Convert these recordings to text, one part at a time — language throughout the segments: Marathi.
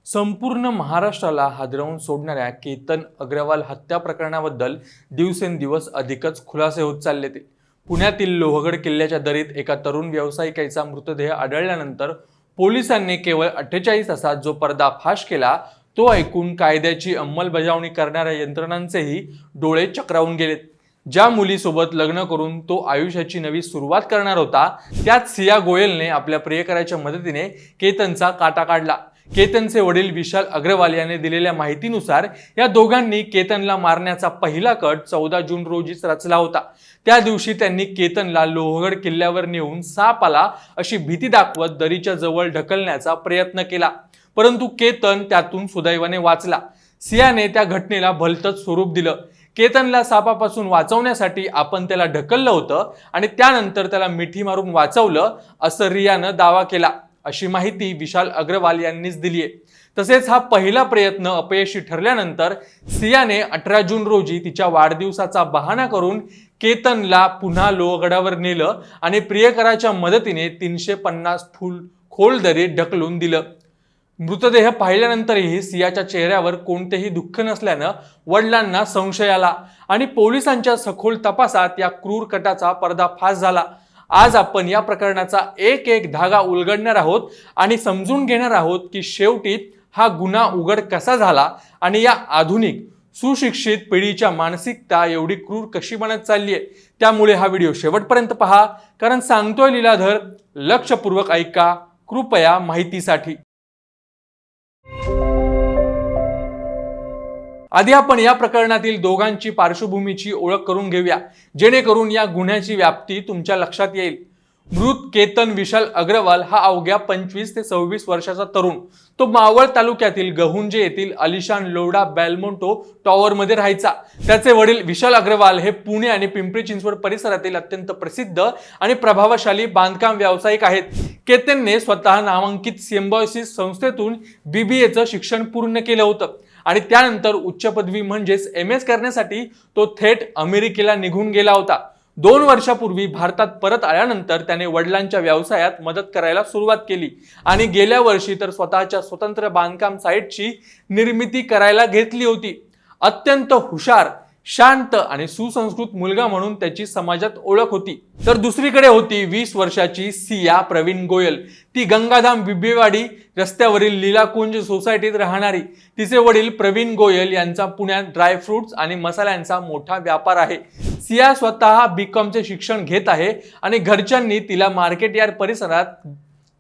संपूर्ण महाराष्ट्राला हादरवून सोडणाऱ्या केतन अग्रवाल हत्या प्रकरणाबद्दल दिवसेंदिवस अधिकच खुलासे होत चालले ते पुण्यातील लोहगड किल्ल्याच्या दरीत एका तरुण व्यावसायिकाचा मृतदेह आढळल्यानंतर पोलिसांनी केवळ 48 तासात जो पर्दाफाश केला तो ऐकून कायद्याची अंमलबजावणी करणाऱ्या यंत्रणांचेही डोळे चक्रावून गेलेत। ज्या मुलीसोबत लग्न करून तो आयुष्याची नवी सुरुवात करणार होता त्यात सिया गोयलने आपल्या प्रियकराच्या मदतीने केतनचा काटा काढला। केतनचे वडील विशाल अग्रवाल यांनी दिलेल्या माहितीनुसार या दोघांनी केतनला मारण्याचा पहिला कट 14 जून रोजीच रचला होता। त्या दिवशी त्यांनी केतनला लोहगड किल्ल्यावर नेऊन साप आला अशी भीती दाखवत दरीच्या जवळ ढकलण्याचा प्रयत्न केला, परंतु केतन त्यातून सुदैवाने वाचला। सियाने त्या घटनेला भलतंच स्वरूप दिलं। केतनला सापापासून वाचवण्यासाठी आपण त्याला ढकललं होतं आणि त्यानंतर त्याला मिठी मारून वाचवलं असं रियानं दावा केला, अशी माहिती विशाल अग्रवाल यांनीच दिली आहे। तसेच हा पहिला प्रयत्न अपयशी ठरल्यानंतर सियाने 18 जून रोजी तिच्या वाढदिवसाचा बहाणा करून केतनला पुन्हा लोहगडावर नेलं आणि प्रियकराच्या मदतीने 350 फूट खोल दरीत ढकलून दिलं। मृतदेह पाहिल्यानंतरही सियाच्या चेहऱ्यावर कोणतेही दुःख नसल्यानं वडिलांना संशय आला आणि पोलिसांच्या सखोल तपासात या क्रूर कटाचा पर्दाफाश झाला। आज आपण या प्रकरणाचा एक एक धागा उलगडणार आहोत आणि समजून घेणार आहोत की शेवटी हा गुन्हा उघड कसा झाला आणि या आधुनिक सुशिक्षित पिढीच्या मानसिकता एवढी क्रूर कशी बनत चालली आहे। त्यामुळे हा व्हिडिओ शेवटपर्यंत पहा, कारण सांगतोय लीलाधर, लक्षपूर्वक ऐका कृपया माहितीसाठी। आधी आपण या प्रकरणातील दोघांची पार्श्वभूमीची ओळख करून घेऊया, जेणेकरून या गुन्ह्याची व्याप्ती तुमच्या लक्षात येईल। मृत केतन विशाल अग्रवाल हा अवघ्या 25 ते 26 वर्षाचा तरुण तो मावळ तालुक्यातील गहुंजे येथील आलिशान लोडा बेलमोंटो टॉवर मध्ये राहायचा। त्याचे वडील विशाल अग्रवाल हे पुणे आणि पिंपरी चिंचवड परिसरातील अत्यंत प्रसिद्ध आणि प्रभावशाली बांधकाम व्यावसायिक आहेत। केतनने स्वतः नामांकित सिम्बायोसिस संस्थेतून BBAचं शिक्षण पूर्ण केलं होतं आणि त्यानंतर उच्च पदवी म्हणजेच MS करण्यासाठी तो थेट अमेरिकेला निघून गेला होता। 2 वर्षापूर्वी भारतात परत आल्यानंतर त्याने वडिलांच्या व्यवसायात मदत करायला सुरुवात केली आणि गेल्या वर्षी तर स्वतःच्या स्वतंत्र बांधकाम साइटची निर्मिती करायला घेतली होती। अत्यंत हुशार, शांत आणि सुसंस्कृत मुलगा म्हणून त्याची समाजात ओळख होती। तर दुसरीकडे होती 20 वर्षाची सिया प्रवीण गोयल। ती गंगाधाम बिबेवाडी रस्त्यावरील लीलाकुंज सोसायटीत राहणारी। तिचे वडील प्रवीण गोयल यांचा पुण्यात ड्रायफ्रुट्स आणि मसाल्यांचा मोठा व्यापार आहे। सिया स्वतः BCom शिक्षण घेत आहे आणि घरच्यांनी तिला मार्केट यार्ड परिसरात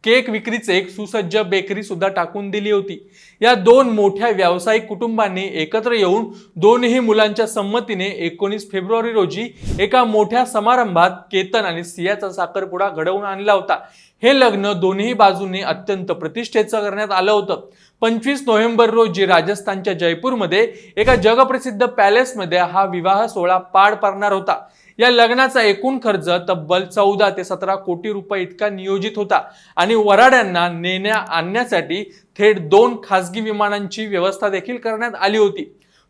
केक विक्रीचे एक सुसज्ज बेकरी सुद्धा टाकून दिली होती। या दोन मोठ्या व्यावसायिक कुटुंबांनी एकत्र येऊन दोन्ही मुलांच्या संमतीने 19 फेब्रुवारी रोजी एका मोठ्या समारंभात केतन आणि सियाचा साखरपुडा घडवून आणला होता। हे लग्न दोन्ही बाजूंनी अत्यंत प्रतिष्ठेचं करण्यात आलं होतं। 25 नोव्हेंबर रोजी राजस्थानच्या जयपूरमध्ये एका जगप्रसिद्ध पॅलेसमध्ये हा विवाह सोहळा पार पडणार होता। या लग्नाचा एकूण खर्च तब्बल 14 ते 17 कोटी रुपये इतका नियोजित होता आणि वराड्यांना नेण्या आणण्यासाठी थेट 2 खासगी विमानांची व्यवस्था देखील करण्यात आली होती।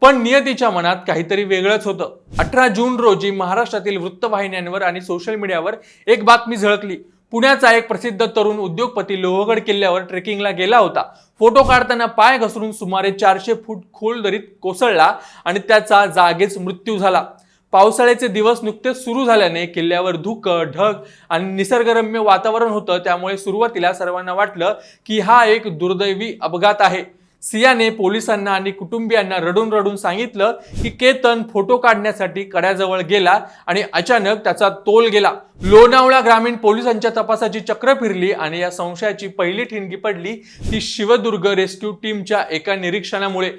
पण नियतीच्या मनात काहीतरी वेगळंच होतं। 18 जून रोजी महाराष्ट्रातील वृत्तवाहिन्यांवर आणि सोशल मीडियावर एक बातमी झळकली। पुण्याचा एक प्रसिद्ध तरुण उद्योगपती लोहगड किल्ल्यावर ट्रेकिंगला गेला होता। फोटो काढताना पाय घसरून सुमारे 400 फूट खोल दरीत कोसळला आणि त्याचा जागेच मृत्यू झाला। पावसाळ्याचे दिवस नुकतेच सुरू झाल्याने किल्ल्यावर धुकं, ढग आणि निसर्गरम्य वातावरण होतं, त्यामुळे सुरुवातीला सर्वांना वाटलं की हा एक दुर्दैवी अपघात आहे। सियाने पोलिसांना आणि कुटुंबियांना रडून रडून सांगितलं की केतन फोटो काढण्यासाठी कड्याजवळ गेला आणि अचानक त्याचा तोल गेला। लोणावळा ग्रामीण पोलिसांच्या तपासाची चक्र फिरली आणि या संशयाची पहिली ठिणगी पडली ती शिवदुर्ग रेस्क्यू टीमच्या एका निरीक्षणामुळे।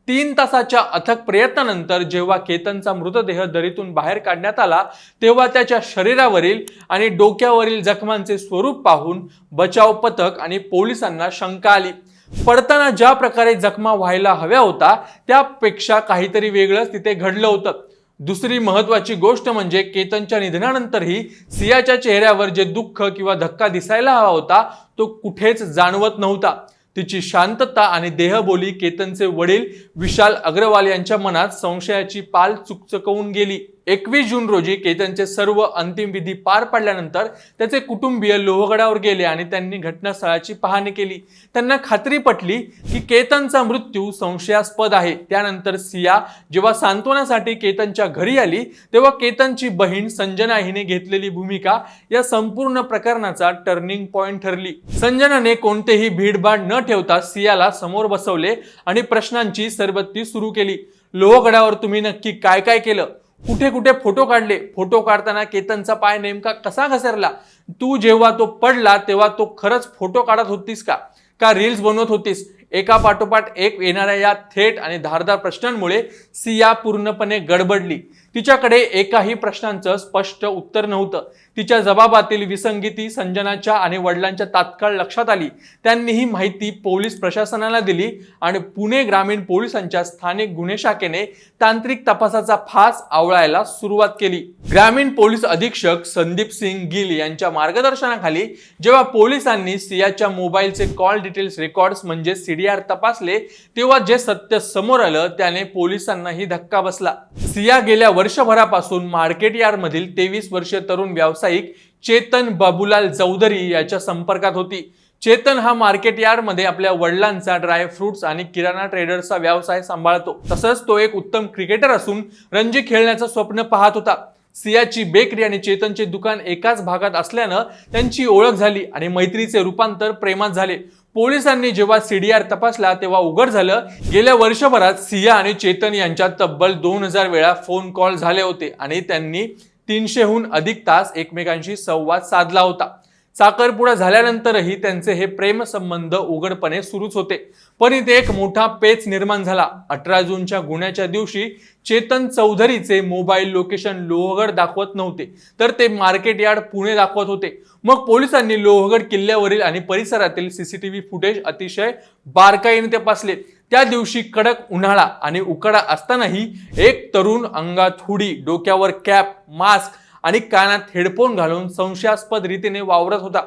3 तासाच्या अथक प्रयत्नानंतर जेव्हा केतनचा मृतदेह दरीतून बाहेर काढण्यात आला तेव्हा त्याच्या शरीरावरील आणि डोक्यावरील जखमांचे स्वरूप पाहून बचाव पथक आणि पोलिसांना शंका आली। पडताना ज्या प्रकारे जखमा व्हायला हव्या होता त्यापेक्षा काहीतरी वेगळंच तिथे घडलं होतं। दुसरी महत्त्वाची गोष्ट म्हणजे केतनच्या निधनानंतरही सियाच्या चेहऱ्यावर जे दुःख किंवा धक्का दिसायला हवा होता तो कुठेच जाणवत नव्हता। तिची शांतता आणि देहबोली केतनचे वडील विशाल अग्रवाल यांच्या मनात संशयाची पाल चुकचुकवून गेली। 21 जून रोजी केतनचे सर्व अंतिम विधी पार पडल्यानंतर त्याचे कुटुंबीय लोहगडावर गेले आणि त्यांनी घटनास्थळाची पाहणी केली. त्यांना खात्री पटली की केतनचा मृत्यू संशयास्पद आहे. त्यानंतर सिया जेव्हा सांत्वनासाठी केतनच्या घरी आली तेव्हा केतनची बहीण संजना हिने घेतलेली भूमिका या संपूर्ण प्रकरणाचा टर्निंग पॉइंट ठरली. संजनाने कोणतेही भीडभाड न ठेवता सियाला समोर बसवले आणि प्रश्नांची सरबत्ती सुरू केली. लोहगडावर तुम्ही नक्की काय काय केलं? कुठे कुठे फोटो काढले? फोटो काढताना केतनचा पाय नेमका कसा घसरला? तू जेव्हा तो पडला तेव्हा तो खरंच फोटो काढत होतीस का रील्स बनवत होतीस? एका पाठोपाठ एक येणाऱ्या या थेट आणि धारदार प्रश्नांमुळे सिया पूर्णपणे गडबडली. तिच्याकडे एकाही प्रश्नांचं स्पष्ट उत्तर नव्हतं. तिच्या जबाबातील विसंगती संजनाच्या आणि वडिलांच्या तात्काळ लक्षात आली. त्यांनी ही माहिती पोलीस प्रशासनाला दिली आणि पुणे ग्रामीण पोलिसांच्या स्थानिक गुन्हे शाखेने तांत्रिक तपासाचा फास आवळायला सुरुवात केली. ग्रामीण पोलीस अधीक्षक संदीप सिंग गिल यांच्या मार्गदर्शनाखाली जेव्हा पोलिसांनी सियाच्या मोबाईलचे कॉल डिटेल्स रेकॉर्ड्स म्हणजे CDR तपासले तेव्हा जे सत्य समोर आलं त्याने पोलिसांनाही धक्का बसला. सिया गेल्या वर्षभरापासून मार्केट यार्ड मधील 23 वर्षीय तरुण व्यावसायिक चेतन बाबूलाल चौधरी याच्या संपर्कात होती. चेतन हा मार्केट यार्ड मध्ये आपल्या वडिलांचा ड्रायफ्रुट्स आणि किराणा ट्रेडर्सचा व्यवसाय सांभाळतो. तसंच तो एक उत्तम क्रिकेटर असून रणजी खेळण्याचं स्वप्न पाहत होता. सियाची बेकरी आणि चेतनचे दुकान एकाच भागात असल्यानं त्यांची ओळख झाली आणि मैत्रीचे रूपांतर प्रेमात झाले. पोलिसांनी जेव्हा CDR तपासला तेव्हा उघड झालं गेल्या वर्षभरात सिया आणि चेतन यांच्यात तब्बल 2000 वेळा फोन कॉल झाले होते आणि त्यांनी 300हून अधिक तास एकमेकांशी संवाद साधला होता. साखरपुडा झाल्यानंतरही त्यांचे हे प्रेमसंबंध उघडपणे सुरूच होते. पण इथे एक मोठा पेच निर्माण झाला. 18 जूनच्या गुन्ह्याच्या दिवशी चेतन चौधरीचे मोबाईल लोकेशन लोहगड दाखवत नव्हते तर ते मार्केट यार्ड पुणे दाखवत होते. मग पोलिसांनी लोहगड किल्ल्यावरील आणि परिसरातील CCTV फुटेज अतिशय बारकाईने तपासले. त्या दिवशी कडक उन्हाळा आणि उकाडा असतानाही एक तरुण अंगात हुडी, डोक्यावर कॅप, मास्क आणि कानात हेडफोन घालून संशयास्पद रीतीने वावरत होता.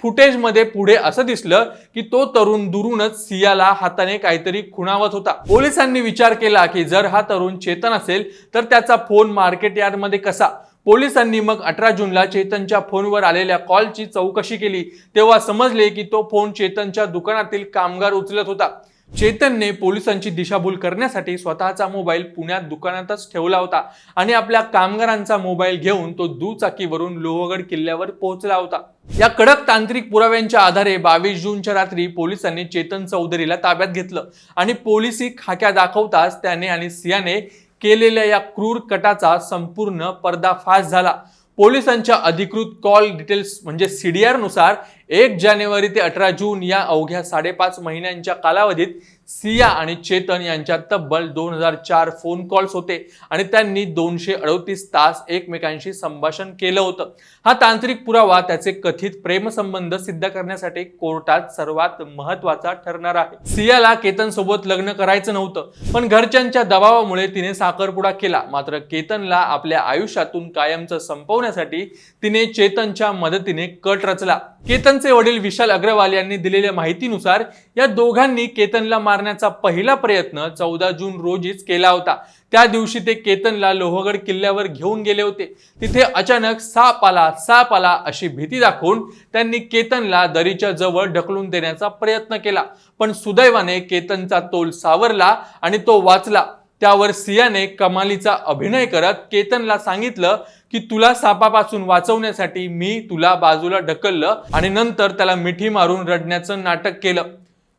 फुटेजमध्ये पुढे असं दिसलं की तो तरुण दुरूनच सियाला हाताने काहीतरी खुणावत होता. पोलिसांनी विचार केला की जर हा तरुण चेतन असेल तर त्याचा फोन मार्केट यार्डमध्ये कसा? पोलिसांनी मग 18 जूनला चेतनच्या फोनवर आलेल्या कॉलची चौकशी केली. तेव्हा समजले की तो फोन चेतनच्या दुकानातील कामगार उचलत होता. चेतनने पोलिसांची दिशाभूल करण्यासाठी स्वतःचा मोबाईल पुण्यात दुकानातच ठेवला होता आणि आपल्या कामगारांचा मोबाईल घेऊन तो दुचाकीवरून लोहगड किल्ल्यावर पोहोचला होता. या कडक तांत्रिक पुराव्यांच्या आधारे 22 जूनच्या रात्री पोलिसांनी चेतन चौधरीला ताब्यात घेतलं आणि पोलिसी खाक्या दाखवताच त्याने आणि सियाने केलेल्या या क्रूर कटाचा संपूर्ण पर्दाफाश झाला. पोलिसांच्या अधिकृत कॉल डिटेल्स म्हणजे CDR नुसार 1 जानेवारी ते 18 जून या अवघ्या 5.5 महिन्यांच्या कालावधीत सिया आणि चेतन यांच्यात तब्बल 2004 फोन कॉल्स होते आणि त्यांनी 238 तास एकमेकांशी संभाषण केलं होतं. हा तांत्रिक पुरावा त्याचे कथित प्रेमसंबंध सिद्ध करण्यासाठी कोर्टात सर्वात महत्वाचा ठरणार आहे. सियाला केतन सोबत लग्न करायचं नव्हतं पण घरच्यांच्या दबावामुळे तिने साखरपुडा केला. मात्र केतनला आपल्या आयुष्यातून कायमचं संपवण्यासाठी तिने चेतनच्या मदतीने कट रचला. केतनचे वडील विशाल अग्रवाल यांनी दिलेल्या माहितीनुसार या दोघांनी केतनला मारण्याचा पहिला प्रयत्न 14 जून रोजीच केला होता. त्या दिवशी ते केतनला लोहगड किल्ल्यावर घेऊन गेले होते. तिथे अचानक साप आला अशी भीती दाखवून त्यांनी केतनला दरीच्या जवळ ढकलून देण्याचा प्रयत्न केला. पण सुदैवाने केतनचा तोल सावरला आणि तो वाचला. त्यावर सियाने कमालीचा अभिनय करत केतनला सांगितलं की तुला सापापासून वाचवण्यासाठी मी तुला बाजूला ढकललं आणि नंतर त्याला मिठी मारून रडण्याचं नाटक केलं.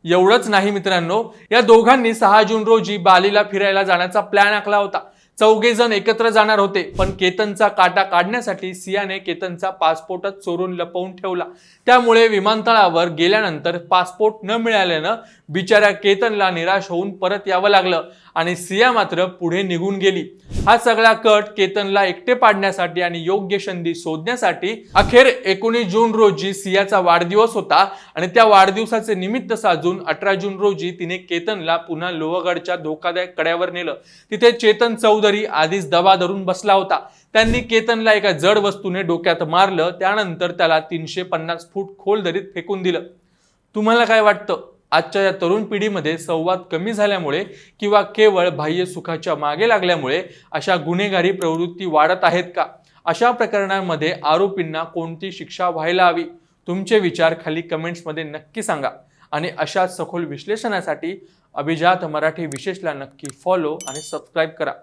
एवढंच नाही मित्रांनो, या दोघांनी 6 जून रोजी बालीला फिरायला जाण्याचा प्लॅन आखला होता. 4 जण एकत्र जाणार होते पण केतनचा काटा काढण्यासाठी सियाने केतनचा पासपोर्टच चोरून लपवून ठेवला. त्यामुळे विमानतळावर गेल्यानंतर पासपोर्ट न मिळाल्यानं बिचाऱ्या केतनला निराश होऊन परत यावं लागलं आणि सिया मात्र पुढे निघून गेली. हा सगळा कट केतनला एकटे पाडण्यासाठी आणि योग्य संधी शोधण्यासाठी अखेर 19 जून रोजी सियाचा वाढदिवस होता आणि त्या वाढदिवसाचे निमित्त साधून 18 जून रोजी तिने केतनला पुन्हा लोहगडच्या धोकादायक कड्यावर नेलं. तिथे चेतन चौधरी आधीच दबा धरून बसला होता. त्यांनी केतनला एका जड वस्तूने डोक्यात मारलं. त्यानंतर त्याला 350 फूट खोल दरीत फेकून दिलं. तुम्हाला काय वाटतं? आजच्या या तरुण पिढीमध्ये संवाद कमी झाल्यामुळे किंवा केवळ बाह्य सुखाच्या मागे लागल्यामुळे अशा गुन्हेगारी प्रवृत्ती वाढत आहेत का? अशा प्रकरणांमध्ये आरोपींना कोणती शिक्षा व्हायला हवी? तुमचे विचार खाली कमेंट्समध्ये नक्की सांगा आणि अशा सखोल विश्लेषणासाठी अभिजात मराठी विशेषला नक्की फॉलो आणि सबस्क्राईब करा.